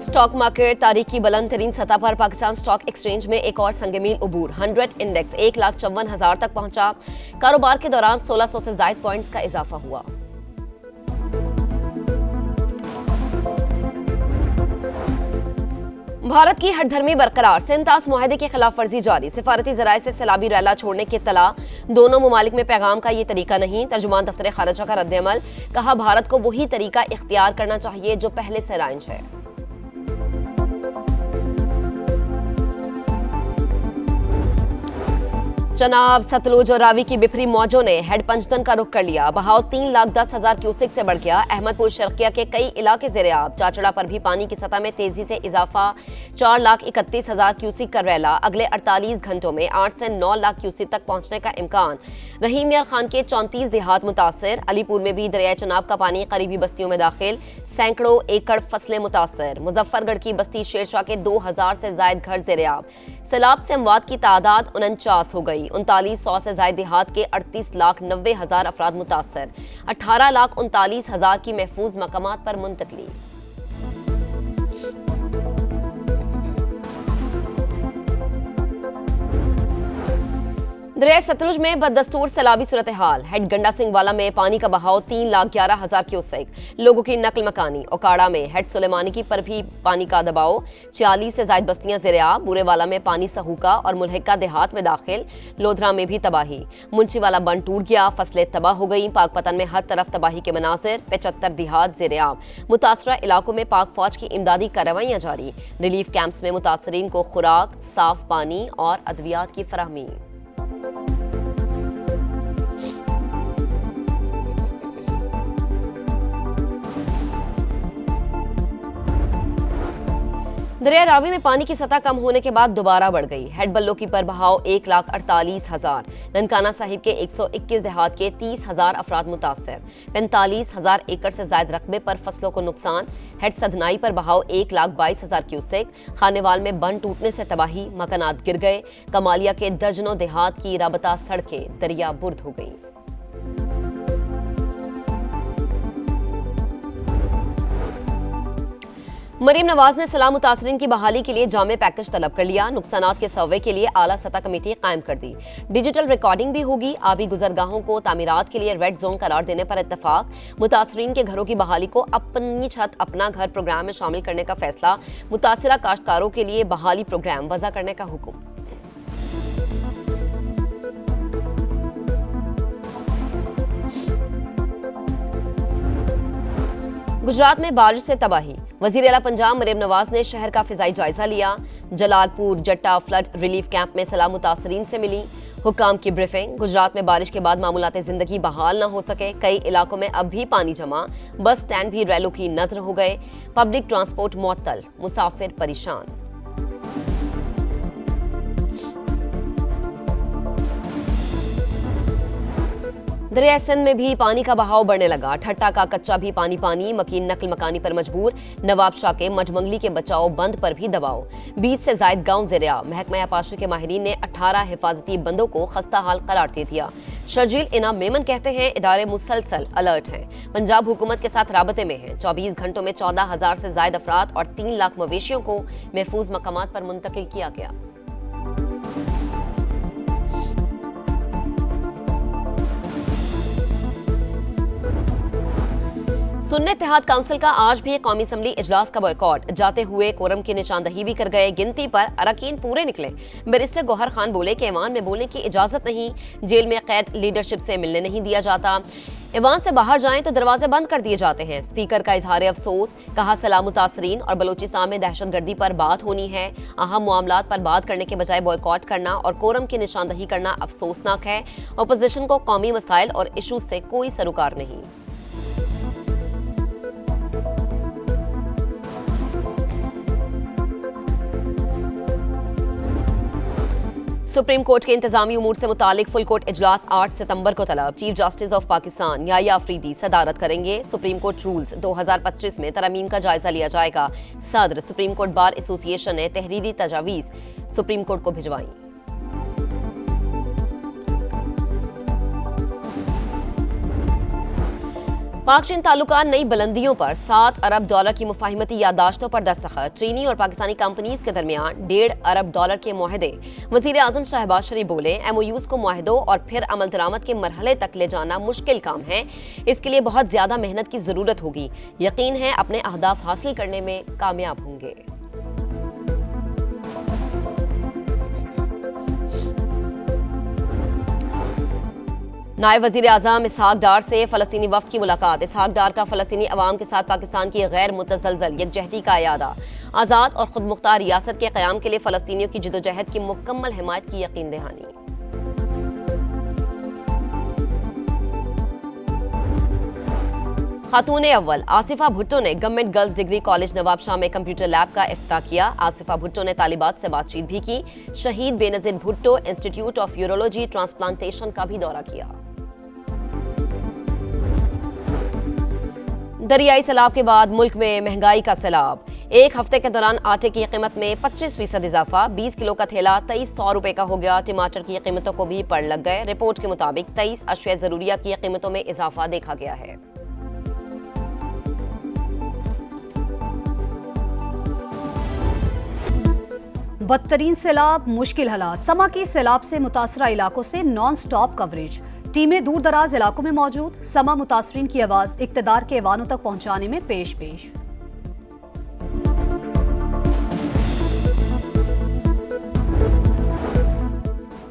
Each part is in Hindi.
स्टॉक मार्केट तारीख की बुलंद तरीन सतह पर पाकिस्तान स्टॉक एक्सचेंज में एक और संगमील उबूर 100 इंडेक्स 1,54,000 तक पहुंचा। कारोबार के दौरान 1600 से ज्यादा पॉइंट्स का इजाफा हुआ। भारत की हठधर्मी बरकरार, सिंतास मुआहदे की खिलाफ वर्जी जारी, सिफारती जराये से सैलाबी रैला छोड़ने की इत्तला, दोनों ममालिक में पैगाम का ये तरीका नहीं। तर्जुमान दफ्तर खारजा का रद्द-ए-अमल, कहा भारत को वही तरीका इख्तियार करना चाहिए जो पहले से राइज है। चनाब, सतलुज और रावी की बिफरी मौजों ने हेड पंचतन का रुख कर लिया। बहाव 3,10,000 क्यूसिक से बढ़ गया। अहमदपुर शर्किया के कई इलाके ज़ेर-ए-आब। चाचड़ा पर भी पानी की सतह में तेजी से इजाफा, 4,31,000 क्यूसिक का रैला। अगले 48 घंटों में 8 से 9 लाख क्यूसिक तक पहुंचने का इम्कान। रहीम यार खान के 34 देहात मुतासर। अलीपुर में भी दरिया चनाब का पानी करीबी बस्तियों में दाखिल, सैकड़ों एकड़ फसलें मुतासर। मुजफ्फरगढ़ की बस्ती शेरशाह के 2,000 से ज्यादा घर ज़ेर-ए-आब। सैलाब से अमवात की तादाद 49 हो गई। 3900 से ज्यादा देहात के 38,90,000 अफराद मुतासर। 18,39,000 की महफूज मकामात पर मुंतकली। दरिया सतलुज में बददस्तूर सैलाबी सूरत हाल। हेड गंडा सिंह वाला में पानी का बहाव 3,11,000 क्यूसेक। लोगों की नकल मकानी। ओकाड़ा में हेड सुलेमानी की पर भी पानी का दबाव, 46 से ज्यादा बस्तियां ज़ेर-ए-आब। बुरेवाला में पानी सहूका और मुल्हिका देहात में दाखिल। लोधरा में भी तबाही। मुंशीवाला बंद टूट गया, फसलें तबाह हो गई। पाकपतन में हर तरफ तबाही के मनासिर। 75 देहात ज़ेर-ए-आब। मुतासरा इलाकों में पाक फौज की इमदादी कार्रवाइयां जारी। रिलीफ कैंप्स में मुतासरीन को खुराक, साफ पानी और अद्वियात की फराहमी। दरिया रावी में पानी की सतह कम होने के बाद दोबारा बढ़ गई। हेड बल्लो की पर बहाव 1,48,000। ननकाना साहिब के 121 देहात के 30,000 अफराद मुतासर। 45,000 एकड़ से ज्यादा रकबे पर फसलों को नुकसान। हेड सदनाई पर बहाव 1,22,000 क्यूसेक। खानेवाल में बंद टूटने से तबाही, मकानात गिर गए। कमालिया के दर्जनों देहात की राबता सड़कें दरिया बुर्द हो गई। मरीम नवाज ने सलाह मुतासरीन की बहाली के लिए जामे पैकेज तलब कर लिया। नुकसानात के सर्वे के लिए आला सतह कमेटी कायम कर दी। डिजिटल रिकॉर्डिंग भी होगी। आबी गुजरगाहों को तामीरात के लिए रेड जोन करार देने पर इत्तफाक। मुतासरीन के घरों की बहाली को अपनी छत अपना घर प्रोग्राम में शामिल करने का फैसला। मुतासरा काश्तकारों के लिए बहाली प्रोग्राम वज़ा करने का हुक्म। गुजरात में बारिश से तबाही। वजीर आला पंजाब मरीम नवाज ने शहर का फिजाई जायजा लिया। जलालपुर जट्टा फ्लड रिलीफ कैंप में सलाह मुतासरीन से मिली। हुक्काम की ब्रीफिंग। गुजरात में बारिश के बाद मामूलाते जिंदगी बहाल न हो सके। कई इलाकों में अब भी पानी जमा। बस स्टैंड भी रैलों की नजर हो गए। पब्लिक ट्रांसपोर्ट मुअत्तल, मुसाफिर परेशान। दरिया सिंध में भी पानी का बहाव बढ़ने लगा। ठट्टा का कच्चा भी पानी। मकीन नकल मकानी पर मजबूर। नवाब शाह के मजमंगली के बचाव बंद पर भी दबाव। 20 से ज्यादा गांव ज़ेर-ए-आब। महकमा आपाशी के माहिरीन ने 18 हिफाजती बंदों को खस्ता हाल करार दे दिया। शर्जील इनाम मेमन कहते हैं इदारे मुसलसल अलर्ट हैं। पंजाब हुकूमत के साथ राबते में है। 24 घंटों में 14,000 से ज्यादा अफराद और 3 लाख मवेशियों को महफूज मकामात पर मुंतकिल किया गया। सुन्नी इत्तेहाद काउंसिल का आज भी एक कौमी असम्बली इजलास का बॉयकॉट। जाते हुए कोरम की निशानदही भी कर गए। गिनती पर अरकान पूरे निकले। बैरिस्टर गौहर खान बोले कि ऐवान में बोलने की इजाजत नहीं। जेल में कैद लीडरशिप से मिलने नहीं दिया जाता। ऐवान से बाहर जाएं तो दरवाजे बंद कर दिए जाते हैं। स्पीकर का इजहार अफसोस। कहा सलाह मुतासरीन और बलोचिस्तान में दहशतगर्दी पर बात होनी है। अहम मामलात पर बात करने के बजाय बॉयकॉट करना और कोरम की निशानदही करना अफसोसनाक है। अपोजिशन को कौमी मसाइल और इशूज से कोई सरोकार नहीं। सुप्रीम कोर्ट के इंतजामी उमूर से मुतालिक फुल कोर्ट इजलास 8 सितंबर को तलब। Chief justice of Pakistan Yahya Afridi सदारत करेंगे। सुप्रीम कोर्ट रूल्स 2025 में तरमीम का जायजा लिया जाएगा। सदर सुप्रीम कोर्ट बार एसोसिएशन ने तहरीरी तजावीज सुप्रीम कोर्ट को भिजवाई। पाक चीन ताल्लुकात नई बुलंदियों पर $7 अरब की मुफाहिमती याददाश्तों पर दस्तखत। चीनी और पाकिस्तानी कंपनीज के दरमियान $1.5 अरब के मुआहदे। वजीर आजम शहबाज शरीफ बोले, MOUs को मुआहदों और फिर अमल दरामद के मरहले तक ले जाना मुश्किल काम है। इसके लिए बहुत ज्यादा मेहनत की जरूरत होगी। यकीन है अपने अहदाफ हासिल करने में कामयाब होंगे। नायब वजीर आजम इसहाक डार से फलस्तीनी वफ्द की मुलाकात। इसहाक डार का फलस्तीनी अवाम के साथ पाकिस्तान की गैर मुतसलसल यकजहती का यादा। आज़ाद और खुद मुख्तार रियासत के क़याम के लिए फलस्तीनियों की जदोजहद की मुकम्मल हिमायत की यकीन दहानी। खातून अव्वल आसिफा भुट्टो ने government girls degree college Nawabshah में कंप्यूटर लैब का इफ्तिताह किया। आसिफा भुट्टो ने तालिबात से बातचीत भी की। शहीद Benazir Bhutto institute of urology transplantation का भी दौरा किया। दरियाई सैलाब के बाद मुल्क में महंगाई का सैलाब। एक हफ्ते के दौरान आटे की कीमत में 25% इजाफा। 20 किलो का थैला 2300 रुपए का हो गया। टमाटर की कीमतों को भी पड़ लग गए। रिपोर्ट के मुताबिक 23 अशिया जरूरियात की कीमतों में इजाफा देखा गया है। बदतरीन सैलाब, मुश्किल हालात। समा की सैलाब से मुतासरा इलाकों से नॉन स्टॉप कवरेज। टीमें दूर दराज इलाकों में मौजूद। समा मुतासरीन की आवाज इक्तदार के ऐवानों तक पहुंचाने में पेश।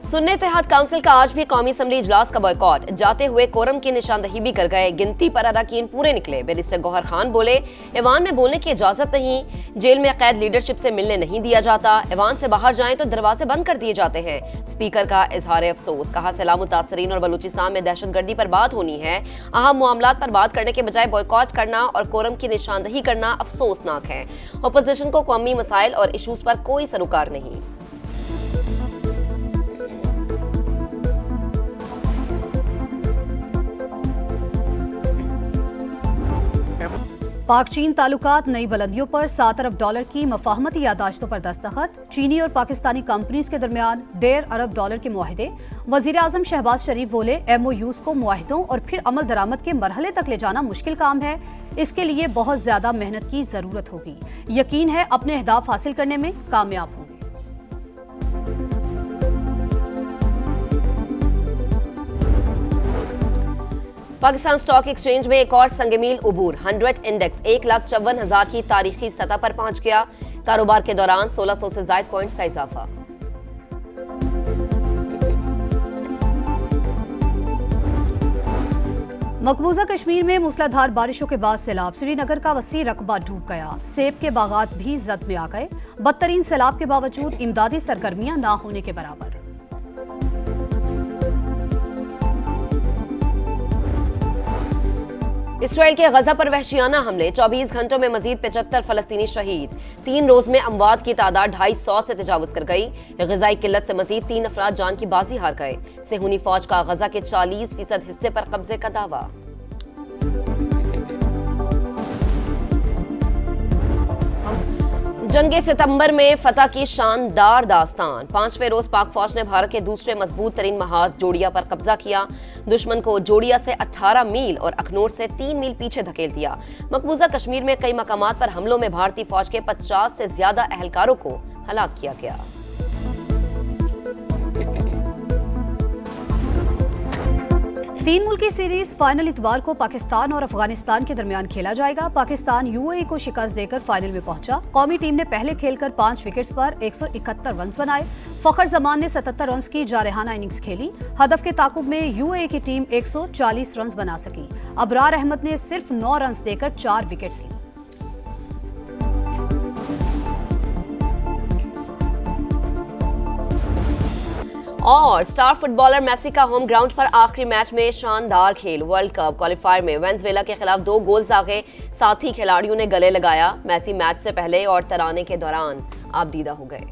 सुन्नी इत्तेहाद काउंसिल का आज भी कौमी असम्बली इजलास का बॉयकॉट। जाते हुए कोरम की निशानदही भी कर गए। गिनती पर अरकान पूरे निकले। बैरिस्टर गौहर खान बोले, ऐवान में बोलने की इजाजत नहीं। जेल में कैद लीडरशिप से मिलने नहीं दिया जाता। ऐवान से बाहर जाएं तो दरवाजे बंद कर दिए जाते हैं। स्पीकर का इजहार अफसोस। कहा, सैलाब मुतासरीन और बलूचिस्तान में दहशतगर्दी पर बात होनी है। अहम मामलात पर बात करने के बजाय बॉयकॉट करना और कोरम की निशानदही करना अफसोसनाक है। अपोजिशन को कौमी मसाइल और इशूज पर कोई सरोकार नहीं। पाक चीन ताल्लुकात नई बुलंदियों पर $7 अरब की मफाहमती याददाश्तों पर दस्तखत। चीनी और पाकिस्तानी कंपनीज के दरमियान $1.5 अरब के मुआहदे। वजीर आजम शहबाज शरीफ बोले, MOUs को मुआहदों और फिर अमल दरामद के मरहले तक ले जाना मुश्किल काम है। इसके लिए बहुत ज्यादा मेहनत की जरूरत होगी। यकीन है अपने अहदाफ हासिल करने में कामयाब होंगे। पाकिस्तान स्टॉक एक्सचेंज में एक और संगमील उबूर। 100 इंडेक्स 1,54,000 की तारीखी सतह पर पहुंच गया। कारोबार के दौरान 1600 से ज्यादा पॉइंट्स का इजाफा। मकबूजा कश्मीर में मूसलाधार बारिशों के बाद सैलाब। श्रीनगर का वसी रकबा डूब गया। सेब के बागात भी जद में आ गए। बदतरीन सैलाब के बावजूद इमदादी सरगर्मियां ना होने के बराबर। इसराइल के गजा पर वहशियाना हमले। 24 घंटों में मजीद 75 फलस्तीनी शहीद। 3 रोज में अमवात की तादाद 250 से तजावुज कर गई। ग़िज़ाई किल्लत से मजीद 3 अफराद जान की बाजी हार गए। सेहूनी फौज का गजा के 40% हिस्से पर कब्जे का दावा। जंगे सितंबर में फतह की शानदार दास्तान। 5वें रोज पाक फौज ने भारत के दूसरे मजबूत तरीन महाज जोड़िया पर कब्जा किया। दुश्मन को जोड़िया से 18 मील और अखनूर से 3 मील पीछे धकेल दिया। मकबूजा कश्मीर में कई मकामात पर हमलों में भारतीय फौज के 50 से ज्यादा अहलकारों को हलाक किया गया। तीन मुल्की सीरीज फाइनल इतवार को पाकिस्तान और अफगानिस्तान के दरमियान खेला जाएगा। पाकिस्तान UAE को शिकस्त देकर फाइनल में पहुंचा। कौमी टीम ने पहले खेलकर 5 विकेट्स पर 171 रन बनाए। फखर जमान ने 77 रन की जारहाना इनिंग्स खेली। हदफ के ताकुब में UAE की टीम 140 रन बना सकी। अबरार अहमद ने सिर्फ 9 रन देकर 4 विकेट्स ली। और स्टार फुटबॉलर मेसी का होम ग्राउंड पर आखिरी मैच में शानदार खेल। वर्ल्ड कप क्वालिफायर में वेनेजुएला के खिलाफ 2 गोल्स आ गए। साथ ही खिलाड़ियों ने गले लगाया। मेसी मैच से पहले और तराने के दौरान आपदीदा हो गए।